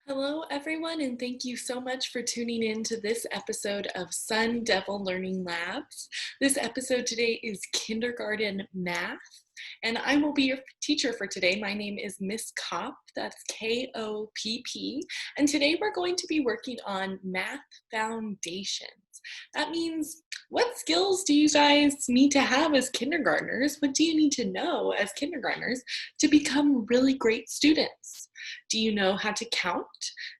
Hello, everyone, and thank you so much for tuning in to this episode of Sun Devil Learning Labs. This episode today is kindergarten math, and I will be your teacher for today. My name is Miss Kopp, that's Kopp, and today we're going to be working on math foundations. That means, what skills do you guys need to have as kindergartners? What do you need to know as kindergartners to become really great students? Do you know how to count?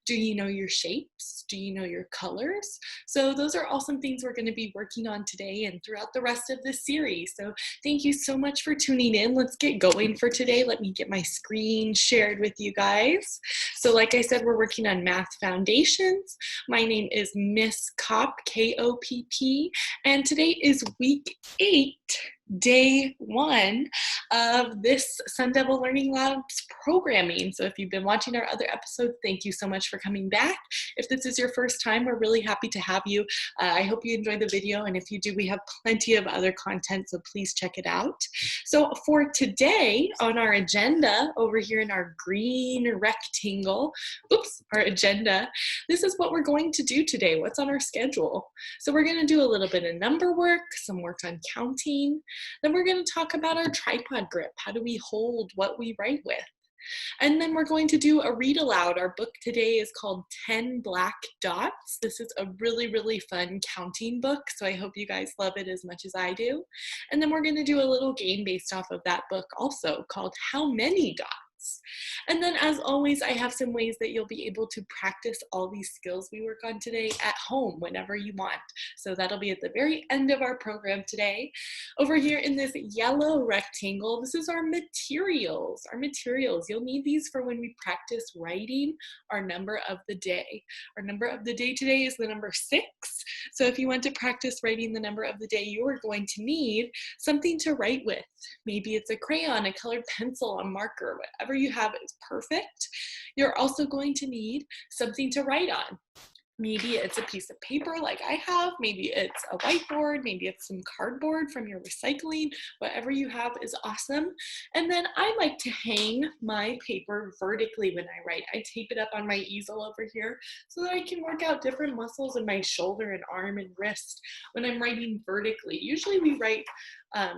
Do you know your shapes? Do you know your colors? So those are all some things we're going to be working on today and throughout the rest of this series. So thank you so much for tuning in. Let's get going for today. Let me get my screen shared with you guys. So like I said, we're working on math foundations. My name is Miss Kopp, Kopp, and today is week 8. Day 1 of this Sun Devil Learning Labs programming. So if you've been watching our other episodes, thank you so much for coming back. If this is your first time, we're really happy to have you. I hope you enjoyed the video, and if you do, we have plenty of other content, so please check it out. So for today on our agenda, over here in our green rectangle, our agenda, this is what we're going to do today. What's on our schedule? So we're going to do a little bit of number work, some work on counting. Then we're going to talk about our tripod grip. How do we hold what we write with? And then we're going to do a read aloud. Our book today is called 10 Black Dots. This is a really, really fun counting book, so I hope you guys love it as much as I do. And then we're going to do a little game based off of that book also called How Many Dots? And then as always, I have some ways that you'll be able to practice all these skills we work on today at home whenever you want. So that'll be at the very end of our program today. Over here in this yellow rectangle, this is our materials. You'll need these for when we practice writing our number of the day. Our number of the day today is the number 6. So if you want to practice writing the number of the day, you are going to need something to write with. Maybe it's a crayon, a colored pencil, a marker, whatever you have is perfect. You're also going to need something to write on. Maybe it's a piece of paper like I have, maybe it's a whiteboard, maybe it's some cardboard from your recycling, whatever you have is awesome. And then I like to hang my paper vertically when I write. I tape it up on my easel over here so that I can work out different muscles in my shoulder and arm and wrist when I'm writing vertically. Usually we write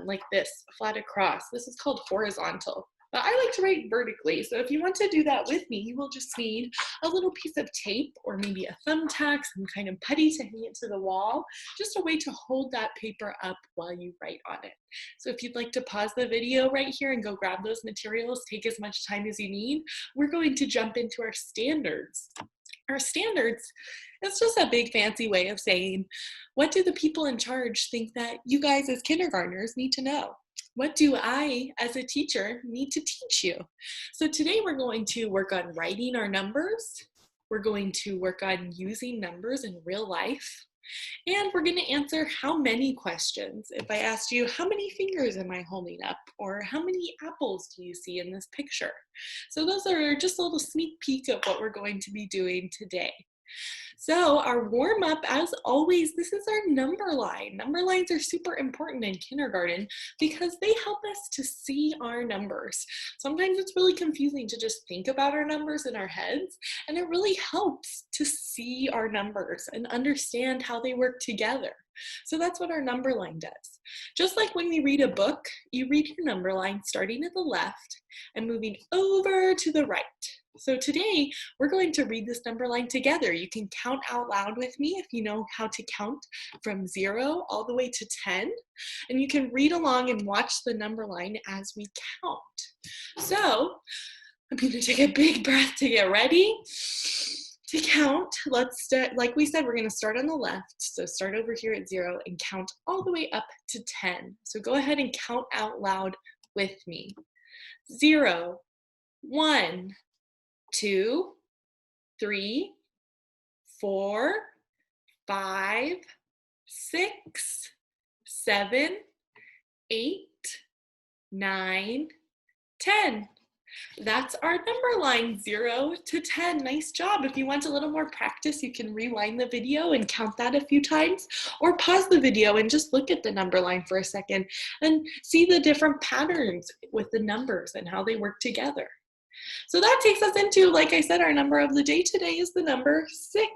like this, flat across. This is called horizontal. But I like to write vertically, so if you want to do that with me, you will just need a little piece of tape or maybe a thumbtack, some kind of putty to hang it to the wall, just a way to hold that paper up while you write on it. So if you'd like to pause the video right here and go grab those materials, take as much time as you need, we're going to jump into our standards. Our standards is just a big fancy way of saying, what do the people in charge think that you guys as kindergartners need to know? What do I, as a teacher, need to teach you? So today we're going to work on writing our numbers. We're going to work on using numbers in real life. And we're going to answer how many questions. If I asked you, how many fingers am I holding up? Or how many apples do you see in this picture? So those are just a little sneak peek of what we're going to be doing today. So our warm up, as always, this is our number line. Number lines are super important in kindergarten because they help us to see our numbers. Sometimes it's really confusing to just think about our numbers in our heads, and it really helps to see our numbers and understand how they work together. So that's what our number line does. Just like when we read a book, you read your number line starting at the left and moving over to the right. So today, we're going to read this number line together. You can count out loud with me if you know how to count from 0 all the way to 10. And you can read along and watch the number line as we count. So I'm going to take a big breath to get ready to count. Let's start, like we said, we're going to start on the left. So start over here at 0 and count all the way up to 10. So go ahead and count out loud with me. 0, 1, 2, 3, 4, 5, 6, 7, 8, 9, 10. That's our number line, 0 to 10. Nice job. If you want a little more practice, you can rewind the video and count that a few times, or pause the video and just look at the number line for a second and see the different patterns with the numbers and how they work together. So that takes us into, like I said, our number of the day today is the number 6.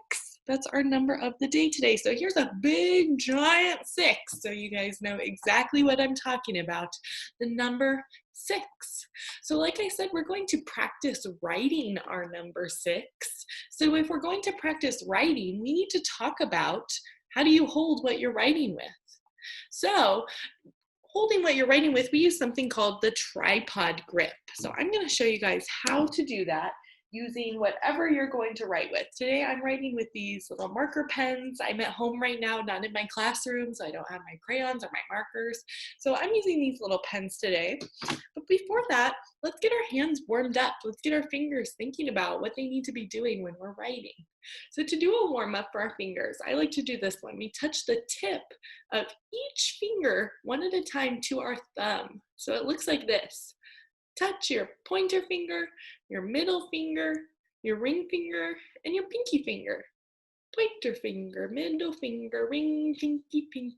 That's our number of the day today. So here's a big giant 6. So you guys know exactly what I'm talking about. The number 6. So like I said, we're going to practice writing our number 6. So if we're going to practice writing, we need to talk about how do you hold what you're writing with. So holding what you're writing with, we use something called the tripod grip. So I'm going to show you guys how to do that using whatever you're going to write with. Today I'm writing with these little marker pens. I'm at home right now, not in my classroom, so I don't have my crayons or my markers. So I'm using these little pens today. But before that, let's get our hands warmed up. Let's get our fingers thinking about what they need to be doing when we're writing. So to do a warm up for our fingers, I like to do this one. We touch the tip of each finger one at a time to our thumb. So it looks like this. Touch your pointer finger, your middle finger, your ring finger, and your pinky finger. Pointer finger, middle finger, ring, pinky,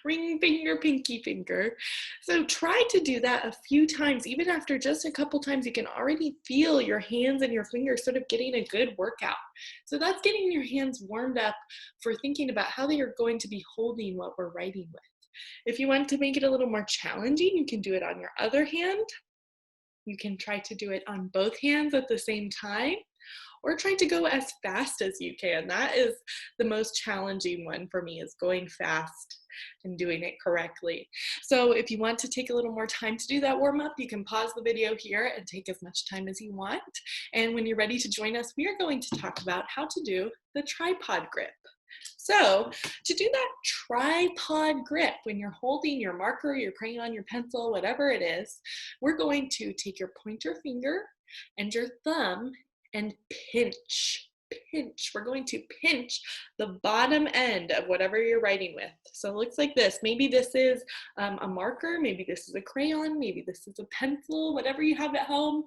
ring finger, pinky finger. So try to do that a few times. Even after just a couple times, you can already feel your hands and your fingers sort of getting a good workout. So that's getting your hands warmed up for thinking about how they are going to be holding what we're writing with. If you want to make it a little more challenging, you can do it on your other hand. You can try to do it on both hands at the same time, or try to go as fast as you can. That is the most challenging one for me, is going fast and doing it correctly. So if you want to take a little more time to do that warm up, you can pause the video here and take as much time as you want. And when you're ready to join us, we are going to talk about how to do the tripod grip. So to do that tripod grip, when you're holding your marker, your crayon, your pencil, whatever it is, we're going to take your pointer finger and your thumb and pinch. We're going to pinch the bottom end of whatever you're writing with. So it looks like this. Maybe this is a marker, maybe this is a crayon, maybe this is a pencil, whatever you have at home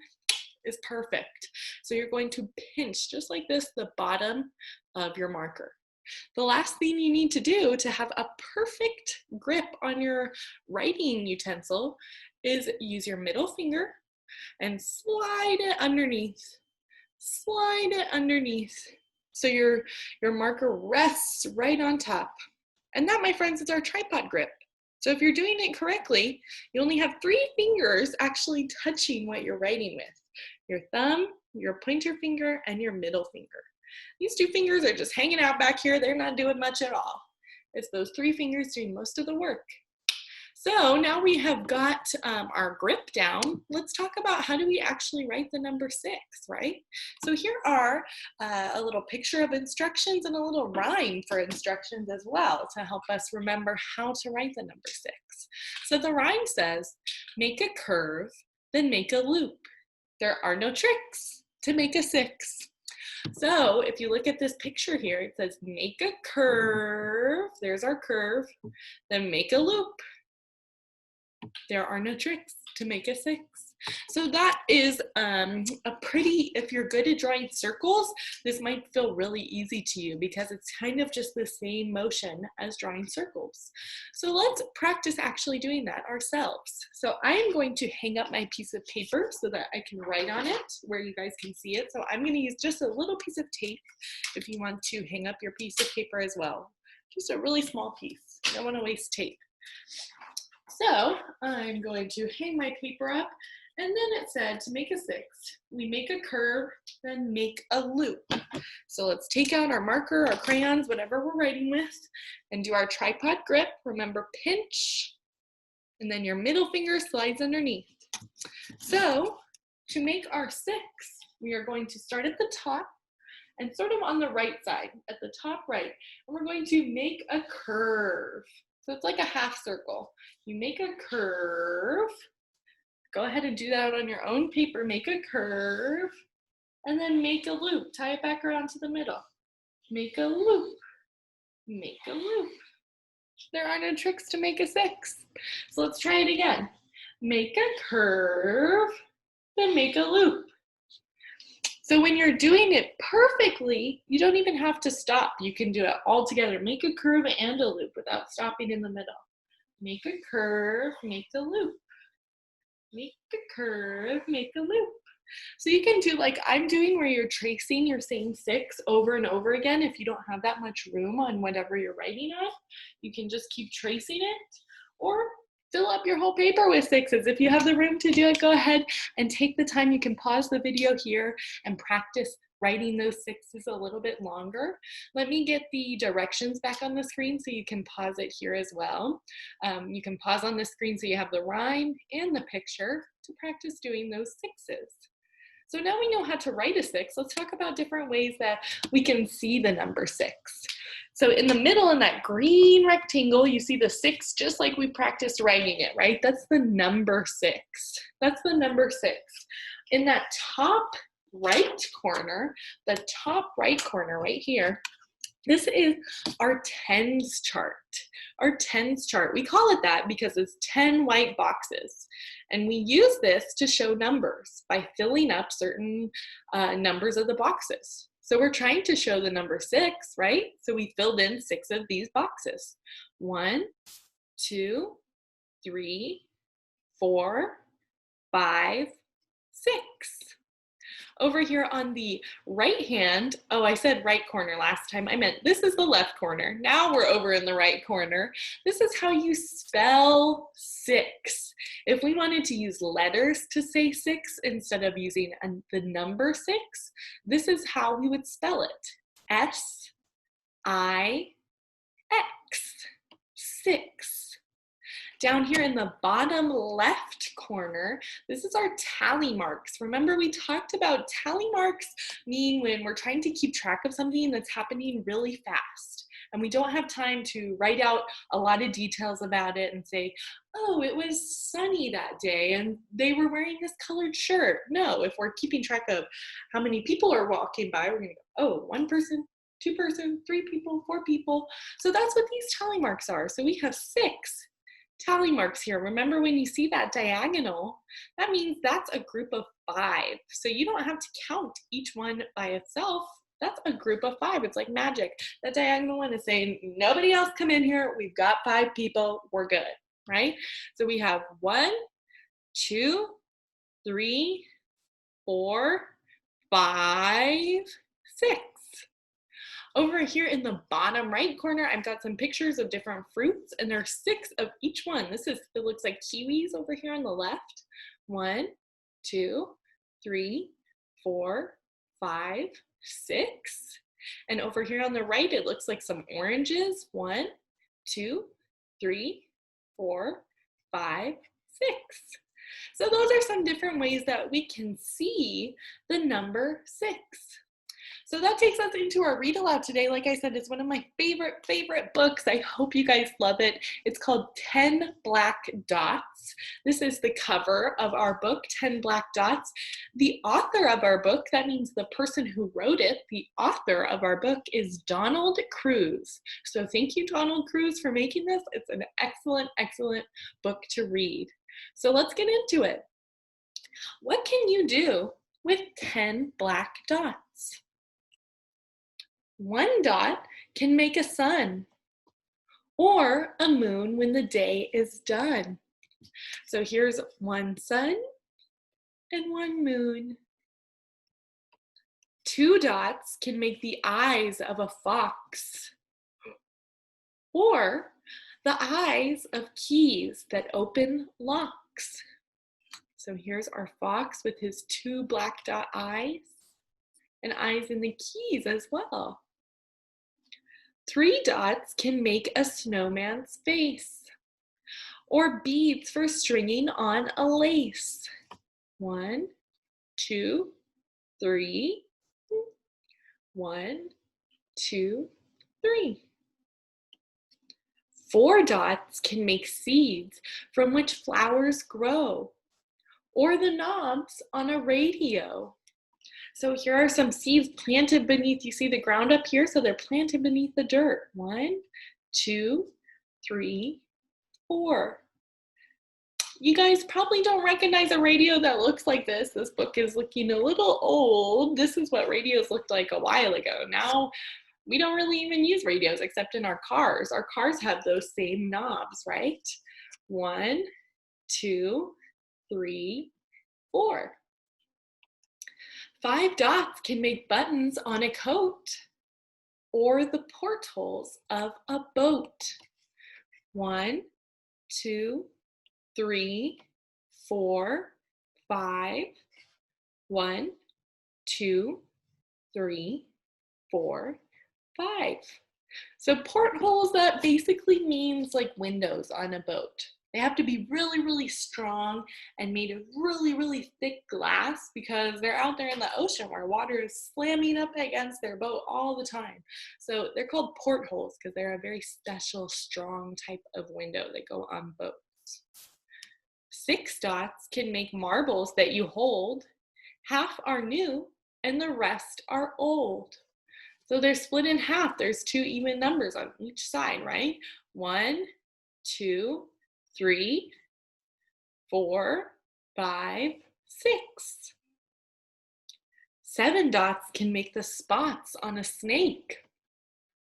is perfect. So you're going to pinch, just like this, the bottom of your marker. The last thing you need to do to have a perfect grip on your writing utensil is use your middle finger and slide it underneath. Slide it underneath so your marker rests right on top. And that, my friends, is our tripod grip. So if you're doing it correctly, you only have 3 fingers actually touching what you're writing with. Your thumb, your pointer finger, and your middle finger. These 2 fingers are just hanging out back here. They're not doing much at all. It's those 3 fingers doing most of the work. So now we have got our grip down. Let's talk about how do we actually write the number 6, right? So here are a little picture of instructions and a little rhyme for instructions as well to help us remember how to write the number 6. So the rhyme says, make a curve, then make a loop. There are no tricks to make a 6. So if you look at this picture here, it says make a curve, there's our curve, then make a loop. There are no tricks to make a 6. So that is a pretty, if you're good at drawing circles, this might feel really easy to you because it's kind of just the same motion as drawing circles. So let's practice actually doing that ourselves. So I am going to hang up my piece of paper so that I can write on it where you guys can see it. So I'm going to use just a little piece of tape if you want to hang up your piece of paper as well. Just a really small piece. You don't want to waste tape. So I'm going to hang my paper up, and then it said to make a 6, we make a curve, then make a loop. So let's take out our marker, our crayons, whatever we're writing with, and do our tripod grip. Remember, pinch, and then your middle finger slides underneath. So to make our 6, we are going to start at the top and sort of on the right side, at the top right, and we're going to make a curve. So it's like a half circle. You make a curve. Go ahead and do that on your own paper. Make a curve and then make a loop. Tie it back around to the middle. Make a loop. Make a loop. There are no tricks to make a 6. So let's try it again. Make a curve, then make a loop. So when you're doing it perfectly, you don't even have to stop. You can do it all together. Make a curve and a loop without stopping in the middle. Make a curve, make a loop. Make a curve, make a loop. So you can do like I'm doing where you're tracing your same 6 over and over again. If you don't have that much room on whatever you're writing on, you can just keep tracing it, or fill up your whole paper with 6s. If you have the room to do it, go ahead and take the time. You can pause the video here and practice writing those 6s a little bit longer. Let me get the directions back on the screen so you can pause it here as well. You can pause on the screen so you have the rhyme and the picture to practice doing those 6s. So now we know how to write a 6. Let's talk about different ways that we can see the number 6. So in the middle in that green rectangle, you see the 6 just like we practiced writing it, right? That's the number 6. That's the number 6. In that top right corner, the top right corner right here, this is our tens chart. Our tens chart. We call it that because it's 10 white boxes. And we use this to show numbers by filling up certain numbers of the boxes. So we're trying to show the number 6, right? So we filled in 6 of these boxes. 1, 2, 3, 4, 5, 6. Over here on the right hand, oh, I said right corner last time. I meant this is the left corner. Now we're over in the right corner. This is how you spell 6. If we wanted to use letters to say 6 instead of using the number 6, this is how we would spell it. S-I-X, 6. Down here in the bottom left corner, this is our tally marks. Remember, we talked about tally marks mean when we're trying to keep track of something that's happening really fast. And we don't have time to write out a lot of details about it and say, oh, it was sunny that day and they were wearing this colored shirt. No, if we're keeping track of how many people are walking by, we're gonna go, oh, 1 person, 2 person, 3 people, 4 people. So that's what these tally marks are. So we have 6 tally marks here. Remember, when you see that diagonal, that means that's a group of 5. So you don't have to count each one by itself. That's a group of 5. It's like magic. That diagonal one is saying, nobody else come in here. We've got 5 people. We're good, right? So we have 1, 2, 3, 4, 5, 6. Over here in the bottom right corner, I've got some pictures of different fruits, and there's 6 of each one. It looks like kiwis over here on the left. 1, 2, 3, 4, 5, 6. And over here on the right, it looks like some oranges. 1, 2, 3, 4, 5, 6. So those are some different ways that we can see the number 6. So that takes us into our read aloud today. Like I said, it's one of my favorite books. I hope you guys love it. It's called 10 Black Dots. This is the cover of our book, 10 Black Dots. The author of our book, that means the person who wrote it, the author of our book is Donald Cruz. So thank you, Donald Cruz, for making this. It's an excellent book to read. So let's get into it. What can you do with 10 black dots? 1 dot can make a sun or a moon when the day is done. So here's 1 sun and 1 moon. 2 dots can make the eyes of a fox or the eyes of keys that open locks. So here's our fox with his 2 black dot eyes and eyes in the keys as well. 3 dots can make a snowman's face or beads for stringing on a lace. 1, 2, 3. 1, 2, 3. 4 dots can make seeds from which flowers grow or the knobs on a radio. So here are some seeds planted beneath, you see the ground up here? So they're planted beneath the dirt. 1, 2, 3, 4. You guys probably don't recognize a radio that looks like this. This book is looking a little old. This is what radios looked like a while ago. Now, we don't really even use radios except in our cars. Our cars have those same knobs, right? 1, 2, 3, 4. 5 dots can make buttons on a coat or the portholes of a boat. 1, 2, 3, 4, 5. 1, 2, 3, 4, 5. So portholes, that basically means like windows on a boat. They have to be really, really strong and made of really, really thick glass because they're out there in the ocean where water is slamming up against their boat all the time. So they're called portholes because they're a very special, strong type of window that go on boats. 6 dots can make marbles that you hold. Half are new and the rest are old. So they're split in half. There's 2 even numbers on each side, right? 1, 2, 3, 4, 5, 6. 7 dots can make the spots on a snake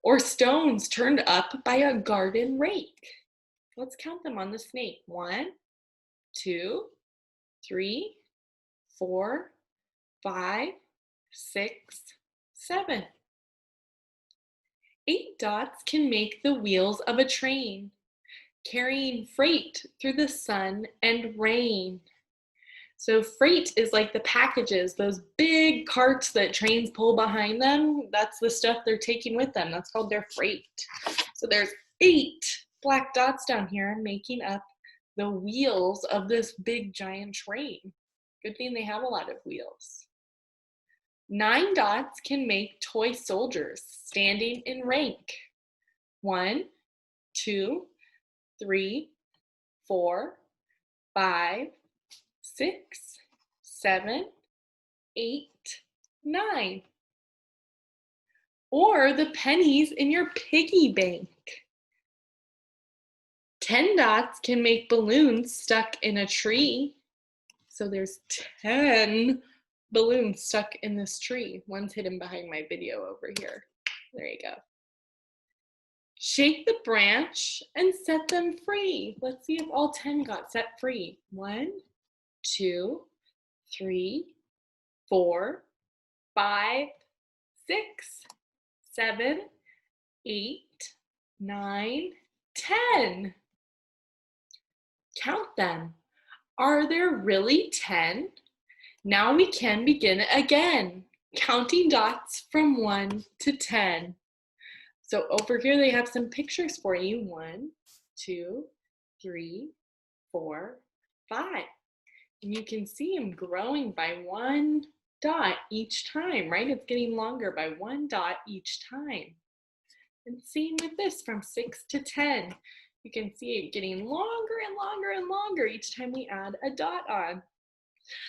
or stones turned up by a garden rake. Let's count them on the snake. 1, 2, 3, 4, 5, 6, 7. 8 dots can make the wheels of a train, carrying freight through the sun and rain. So freight is like the packages, those big carts that trains pull behind them. That's the stuff they're taking with them. That's called their freight. So there's 8 black dots down here making up the wheels of this big giant train. Good thing they have a lot of wheels. 9 dots can make toy soldiers standing in rank. 1, 2, 3, 4, 5, 6, 7, 8, 9. Or the pennies in your piggy bank. 10 dots can make balloons stuck in a tree. So there's 10 balloons stuck in this tree. One's hidden behind my video over here. There you go. Shake the branch and set them free. Let's see if all 10 got set free. 1, 2, 3, 4, 5, 6, 7, 8, 9, 10. Count them. Are there really 10? Now we can begin again, counting dots from 1 to 10. So over here they have some pictures for you. 1, 2, 3, 4, 5. And you can see them growing by 1 dot each time, right? It's getting longer by 1 dot each time. And same with this from 6 to 10. You can see it getting longer and longer and longer each time we add a dot on.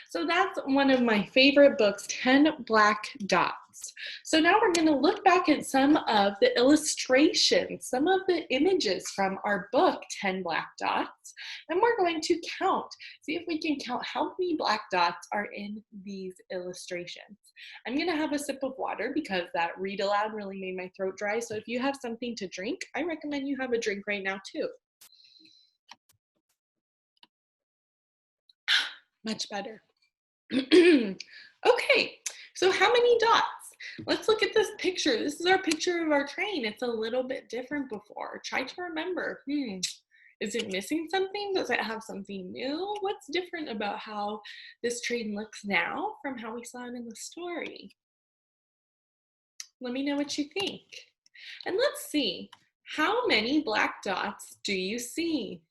So that's one of my favorite books, 10 Black Dots. So now we're going to look back at some of the illustrations, some of the images from our book, 10 Black Dots, and we're going to count, see if we can count how many black dots are in these illustrations. I'm going to have a sip of water because that read aloud really made my throat dry. So if you have something to drink, I recommend you have a drink right now too. Much better. Okay, so how many dots? Let's look at this picture. This is our picture of our train. It's a little bit different before. Try to remember, is it missing something? Does it have something new? What's different about how this train looks now from how we saw it in the story? Let me know what you think. And let's see, how many black dots do you see?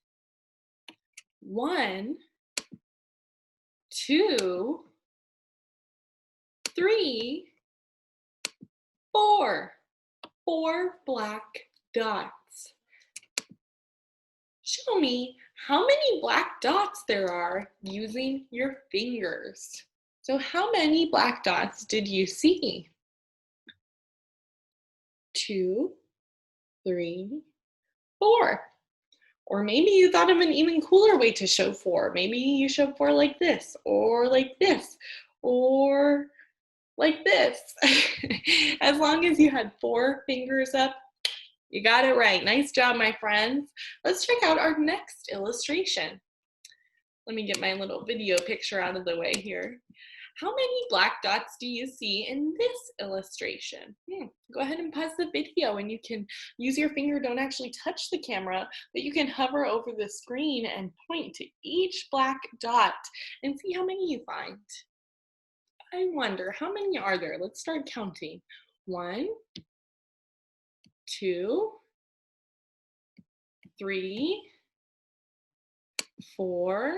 1, 2, 3, 4. 4 black dots. Show me how many black dots there are using your fingers. So how many black dots did you see? 2, 3, 4. Or maybe you thought of an even cooler way to show 4. Maybe you show 4 like this, or like this, or like this. As long as you had 4 fingers up, you got it right. Nice job, my friends. Let's check out our next illustration. Let me get my little video picture out of the way here. How many black dots do you see in this illustration? Go ahead and pause the video and you can use your finger. Don't actually touch the camera, but you can hover over the screen and point to each black dot and see how many you find. I wonder, how many are there? Let's start counting. 1, 2, 3, 4,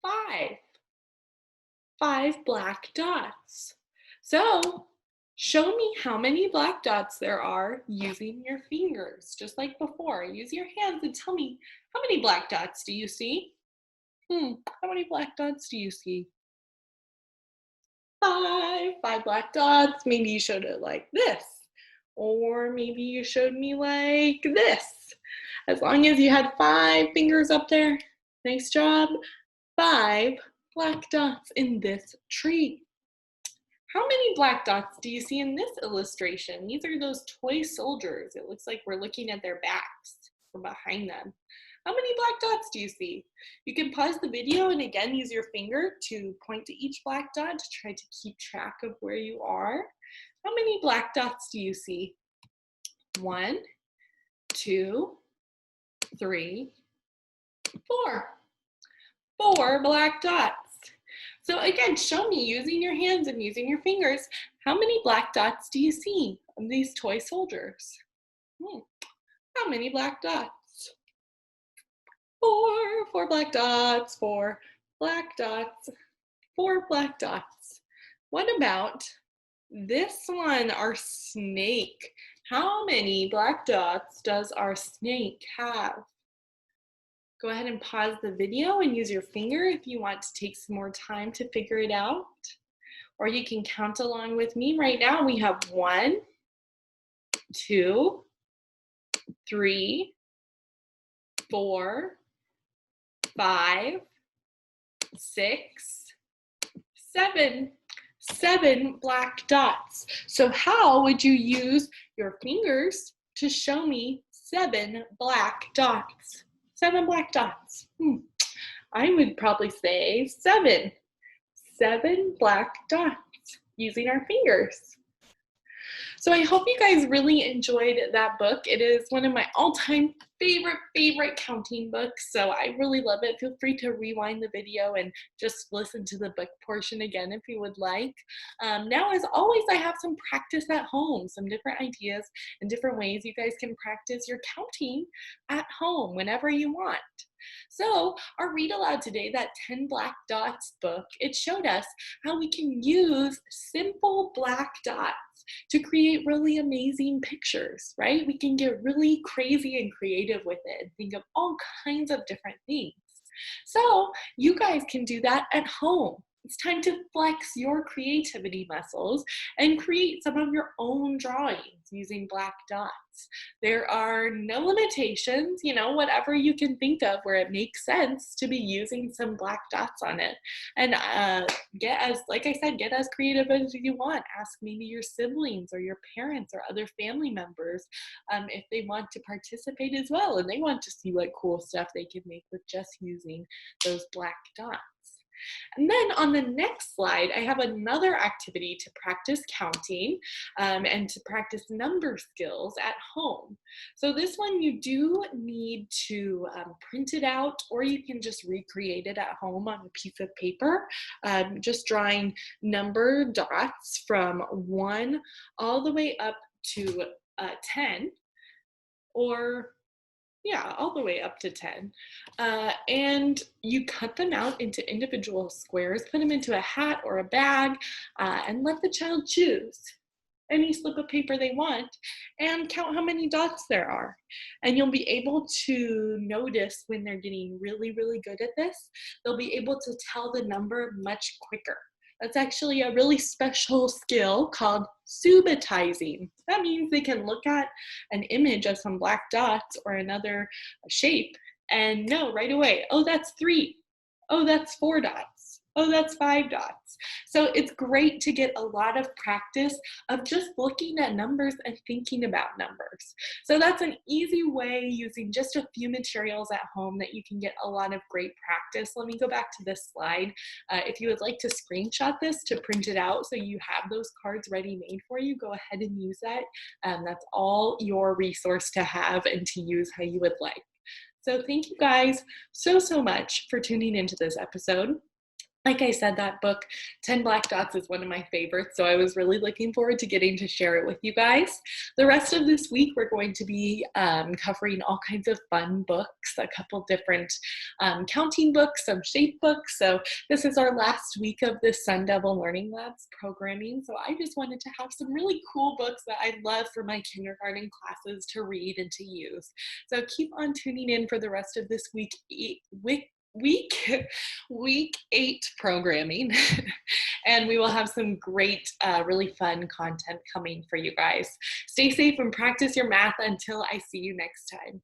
5. 5 black dots. So show me how many black dots there are using your fingers, just like before. Use your hands and tell me, how many black dots do you see? How many black dots do you see? 5 black dots. Maybe you showed it like this, or maybe you showed me like this. As long as you had 5 fingers up there, nice job. 5 black dots in this tree. How many black dots do you see in this illustration? These are those toy soldiers. It looks like we're looking at their backs from behind them. How many black dots do you see? You can pause the video and again use your finger to point to each black dot to try to keep track of where you are. How many black dots do you see? 1, 2, 3, 4. 4 black dots. So again, show me using your hands and using your fingers, how many black dots do you see of these toy soldiers? How many black dots? 4 black dots, 4 black dots, 4 black dots. What about this one, our snake? How many black dots does our snake have? Go ahead and pause the video and use your finger if you want to take some more time to figure it out. Or you can count along with me. Right now we have 1, 2, 3, 4, 5, 6, 7. 7 black dots. So how would you use your fingers to show me 7 black dots? 7 black dots. I would probably say 7. 7 black dots using our fingers. So I hope you guys really enjoyed that book. It is one of my all-time favorite counting books, so I really love it. Feel free to rewind the video and just listen to the book portion again if you would like. Now, as always, I have some practice at home, some different ideas and different ways you guys can practice your counting at home whenever you want. So our read aloud today, that 10 Black Dots book, it showed us how we can use simple black dots to create really amazing pictures, right? We can get really crazy and creative with it and think of all kinds of different things. So you guys can do that at home. It's time to flex your creativity muscles and create some of your own drawings using black dots. There are no limitations, whatever you can think of where it makes sense to be using some black dots on it. And like I said, get as creative as you want. Ask maybe your siblings or your parents or other family members if they want to participate as well and they want to see what cool stuff they can make with just using those black dots. And then on the next slide, I have another activity to practice counting and to practice number skills at home. So this one you do need to print it out, or you can just recreate it at home on a piece of paper, just drawing number dots from 1 all the way up to 10, or all the way up to 10. And you cut them out into individual squares, put them into a hat or a bag, and let the child choose any slip of paper they want and count how many dots there are. And you'll be able to notice when they're getting really, really good at this, they'll be able to tell the number much quicker. That's actually a really special skill called subitizing. That means they can look at an image of some black dots or another shape and know right away, oh, that's 3. Oh, that's 4 dots. Oh, that's 5 dots. So it's great to get a lot of practice of just looking at numbers and thinking about numbers. So that's an easy way using just a few materials at home that you can get a lot of great practice. Let me go back to this slide. If you would like to screenshot this to print it out so you have those cards ready made for you, go ahead and use that. That's all your resource to have and to use how you would like. So thank you guys so much for tuning into this episode. Like I said, that book, 10 Black Dots, is one of my favorites, so I was really looking forward to getting to share it with you guys. The rest of this week, we're going to be covering all kinds of fun books, a couple different counting books, some shape books. So this is our last week of this Sun Devil Learning Labs programming, so I just wanted to have some really cool books that I love for my kindergarten classes to read and to use. So keep on tuning in for the rest of this week 8 programming and we will have some great really fun content coming for you guys. Stay safe and practice your math until I see you next time.